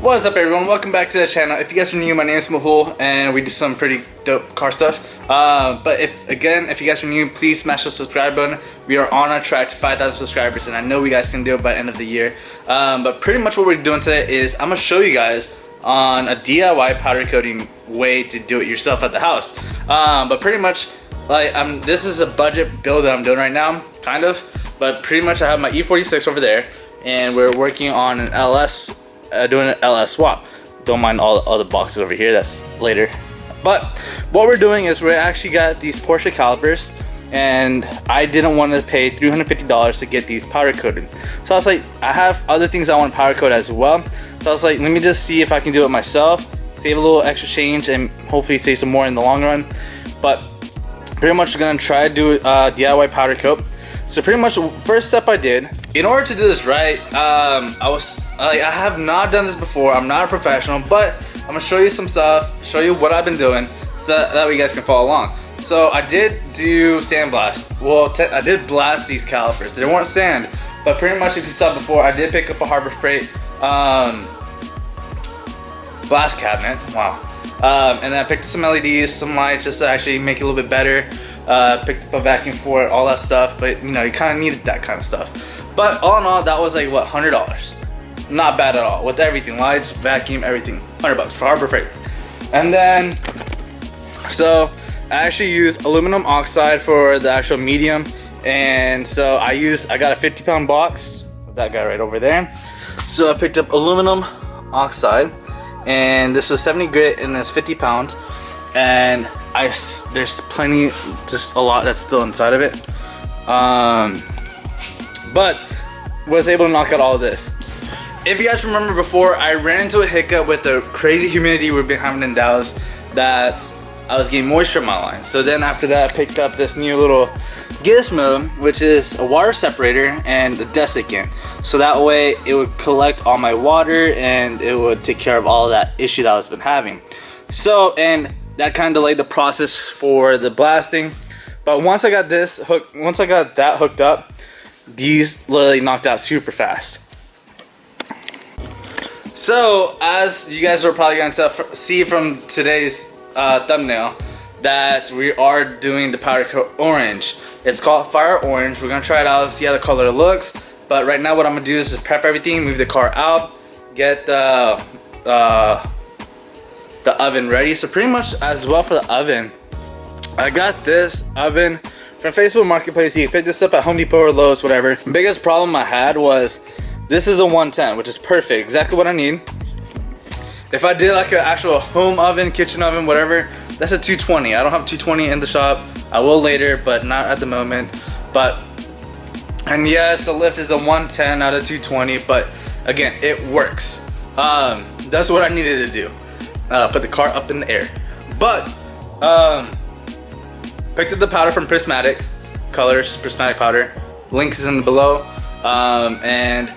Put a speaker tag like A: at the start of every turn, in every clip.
A: What's up everyone, welcome back to the channel. If you guys are new, my name is Mahul and we do some pretty dope car stuff. But if you guys are new, please smash the subscribe button. We are on our track to 5,000 subscribers and I know we guys can do it by the end of the year. But pretty much what we're doing today is I'm going to show you guys on a DIY powder coating way to do it yourself at the house. But pretty much like this is a budget build that I'm doing right now, kind of. But pretty much I have my E46 over there and we're working on an LS. Doing an LS swap. Don't mind all the other boxes over here, that's later. But what we're doing is we actually got these Porsche calipers and I didn't want to pay $350 to get these powder coated. So I was like, I have other things I want to powder coat as well. So I was like, let me just see if I can do it myself, save a little extra change and hopefully save some more in the long run. But pretty much gonna try to do DIY powder coat. So pretty much first step I did, in order to do this right, I have not done this before, I'm not a professional, but I'm gonna show you some stuff, show you what I've been doing, so that way you guys can follow along. So I did do sandblast. Well, I did blast these calipers. They weren't sand, but pretty much if you saw before, I did pick up a Harbor Freight blast cabinet, wow. And then I picked up some LEDs, some lights, just to actually make it a little bit better. Picked up a vacuum for it, all that stuff, but you know, you kind of needed that kind of stuff. But all in all, that was like what, $100. Not bad at all, with everything, lights, vacuum, everything. $100 for Harbor Freight. And then, so I actually used aluminum oxide for the actual medium, and so I got a 50-pound box with that guy right over there. So I picked up aluminum oxide, and this was 70 grit, and it's 50 pounds, and there's plenty, just a lot that's still inside of it. But was able to knock out all of this. If you guys remember before, I ran into a hiccup with the crazy humidity we've been having in Dallas, that I was getting moisture in my lines. So then after that, I picked up this new little gizmo, which is a water separator and a desiccant. So that way it would collect all my water and it would take care of all of that issue that I was been having. So, and that kind of delayed the process for the blasting. But once I got that hooked up, these literally knocked out super fast. So as you guys are probably going to see from today's thumbnail, that we are doing the powder coat orange. It's called Fire Orange. We're going to try it out, see how the color looks. But right now what I'm going to do is just prep everything, move the car out, get the oven ready. So pretty much as well for the oven, I got this oven from Facebook Marketplace. You can pick this up at Home Depot or Lowe's, whatever. The biggest problem I had was this is a 110, which is perfect, exactly what I need. If I did like an actual home oven, kitchen oven, whatever, that's a 220. I don't have a 220 in the shop. I will later, but not at the moment. And yes, the lift is a 110 out of 220, but again, it works. That's what I needed to do. Put the car up in the air. But picked up the powder from Prismatic colors, Prismatic powder. Links is in the below. And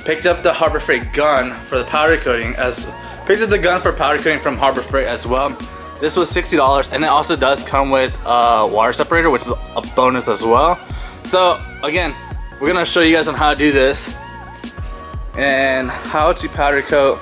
A: picked up the Harbor Freight gun for the powder coating. Picked up the gun for powder coating from Harbor Freight as well. This was $60, and it also does come with a water separator, which is a bonus as well. So again, we're gonna show you guys on how to do this and how to powder coat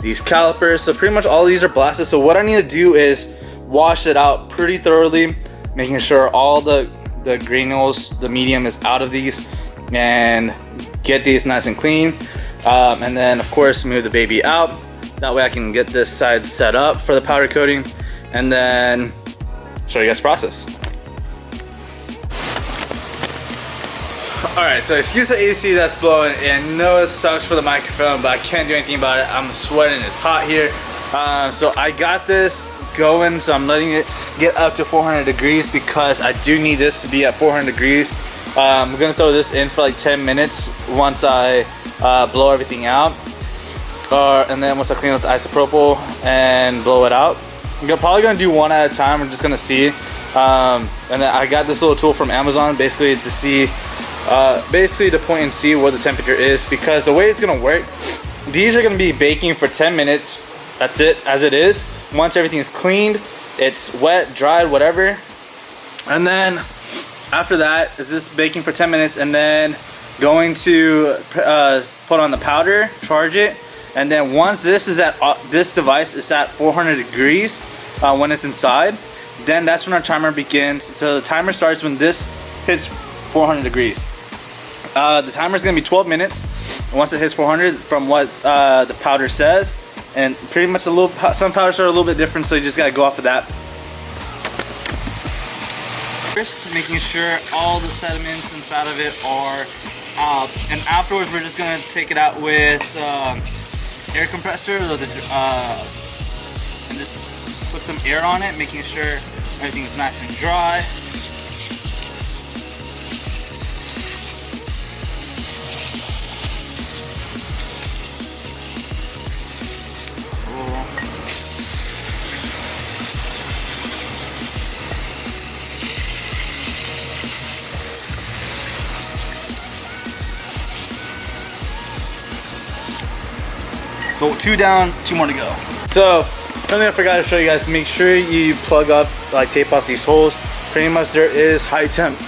A: these calipers. So pretty much all these are blasted. So what I need to do is wash it out pretty thoroughly, making sure all the granules, the medium is out of these, and get these nice and clean. And then of course move the baby out. That way I can get this side set up for the powder coating and then show you guys the process. Alright, so excuse the AC that's blowing, and I know it sucks for the microphone, but I can't do anything about it. I'm sweating, it's hot here. So I got this going, so I'm letting it get up to 400 degrees because I do need this to be at 400 degrees. I'm gonna throw this in for like 10 minutes once I blow everything out. And then once I clean up the isopropyl and blow it out. I'm probably gonna do one at a time, I'm just gonna see. And then I got this little tool from Amazon basically to see, basically to point and see what the temperature is, because the way it's gonna work, these are gonna be baking for 10 minutes. That's it, as it is. Once everything is cleaned, it's wet, dried, whatever. And then after that, is this baking for 10 minutes and then going to put on the powder, charge it, And then once this is at this device is at 400 degrees when it's inside, then that's when our timer begins. So the timer starts when this hits 400 degrees. The timer is going to be 12 minutes once it hits 400 from what the powder says. And pretty much some powders are a little bit different, so you just got to go off of that. First, making sure all the sediments inside of it are out. And afterwards, we're just going to take it out with air compressor and just put some air on it, making sure everything's nice and dry. So 2 down, 2 more to go. So something I forgot to show you guys, make sure you plug up, like tape off these holes. Pretty much there is high temp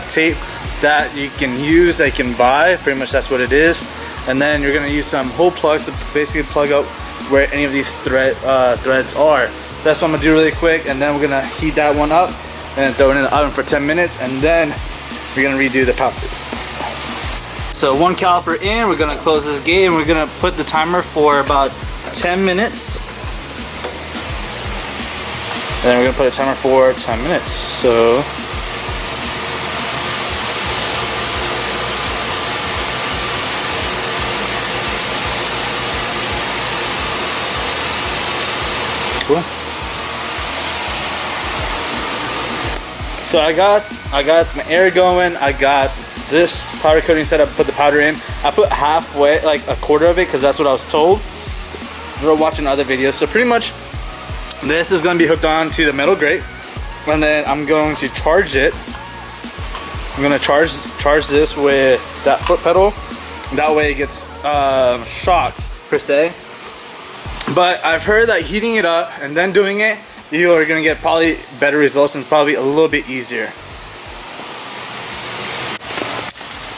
A: tape that you can use, that you can buy. Pretty much that's what it is. And then you're gonna use some hole plugs to basically plug up where any of these threads are. So that's what I'm gonna do really quick, and then we're gonna heat that one up and throw it in the oven for 10 minutes, and then we're gonna redo the powder. So 1 caliper in, we're gonna close this gate and we're gonna put the timer for about 10 minutes. And then we're gonna put a timer for 10 minutes. So cool. So I got my air going, I got this powder coating set up, put the powder in. I put halfway, like a quarter of it, because that's what I was told. We're watching other videos. So pretty much this is going to be hooked on to the metal grate, and then I'm going to charge it. I'm going to charge this with that foot pedal. That way it gets shocks per se. But I've heard that heating it up and then doing it, you are going to get probably better results and probably a little bit easier.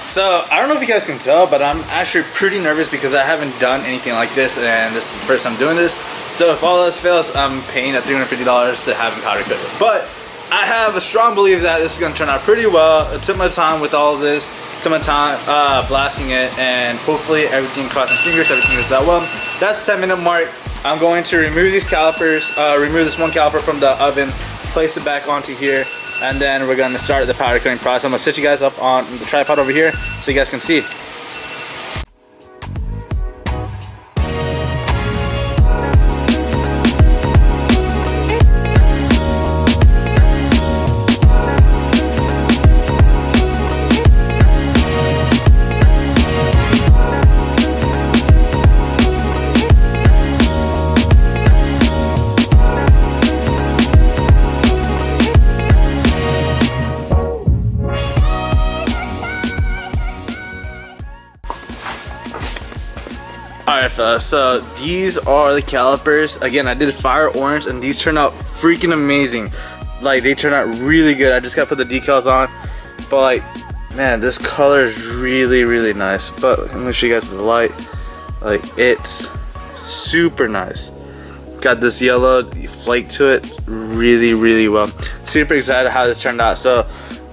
A: So I don't know if you guys can tell, but I'm actually pretty nervous because I haven't done anything like this, and this is the first time doing this. So if all else fails, I'm paying that $350 to have it powder coated. But I have a strong belief that this is going to turn out pretty well. I took my time with all of this, took my time blasting it, and hopefully everything, crossing fingers, everything goes out well. That's the 10-minute mark. I'm going to remove these calipers, remove this 1 caliper from the oven, place it back onto here, and then we're going to start the powder coating process. I'm going to set you guys up on the tripod over here so you guys can see. Alright fellas, so these are the calipers. Again, I did fire orange and these turned out freaking amazing. Like, they turned out really good. I just gotta put the decals on. But like, man, this color is really, really nice. But let me show you guys the light. Like, it's super nice. Got this yellow flake to it really, really well. Super excited how this turned out. So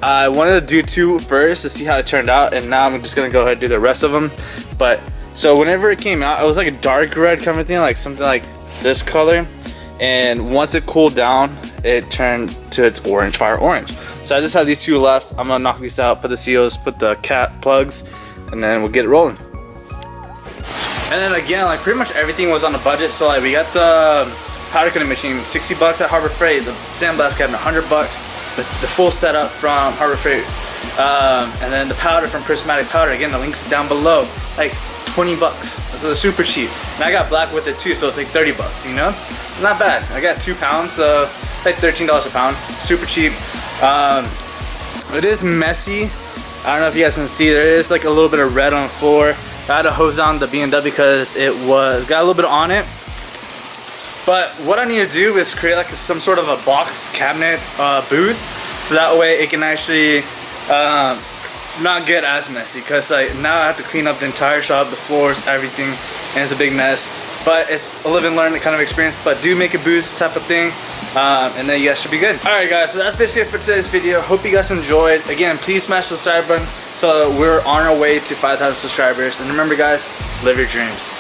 A: I wanted to do 2 first to see how it turned out, and now I'm just gonna go ahead and do the rest of them. But so whenever it came out, it was like a dark red kind of thing, like something like this color. And once it cooled down, it turned to its orange, fire orange. So I just have these 2 left. I'm gonna knock these out, put the seals, put the cap plugs, and then we'll get it rolling. And then again, like pretty much everything was on a budget. So like we got the powder coating machine, 60 bucks at Harbor Freight. The sandblast cabinet, 100 bucks. The full setup from Harbor Freight. And then the powder from Prismastic powder. Again, the link's down below. Like 20 bucks. So it's super cheap. And I got black with it too, so it's like 30 bucks, you know? Not bad. I got 2 pounds, so like $13 a pound. Super cheap. It is messy. I don't know if you guys can see, there is like a little bit of red on the floor. I had to hose down the BMW because it got a little bit on it. But what I need to do is create like some sort of a box cabinet booth, so that way it can actually not get as messy, because like now I have to clean up the entire shop, the floors, everything. and it's a big mess. But it's a live and learn kind of experience. But do make a boost type of thing, and then you guys should be good. Alright guys, so that's basically it for today's video. Hope you guys enjoyed. Again, please smash the subscribe button so we're on our way to 5,000 subscribers. And remember guys, live your dreams.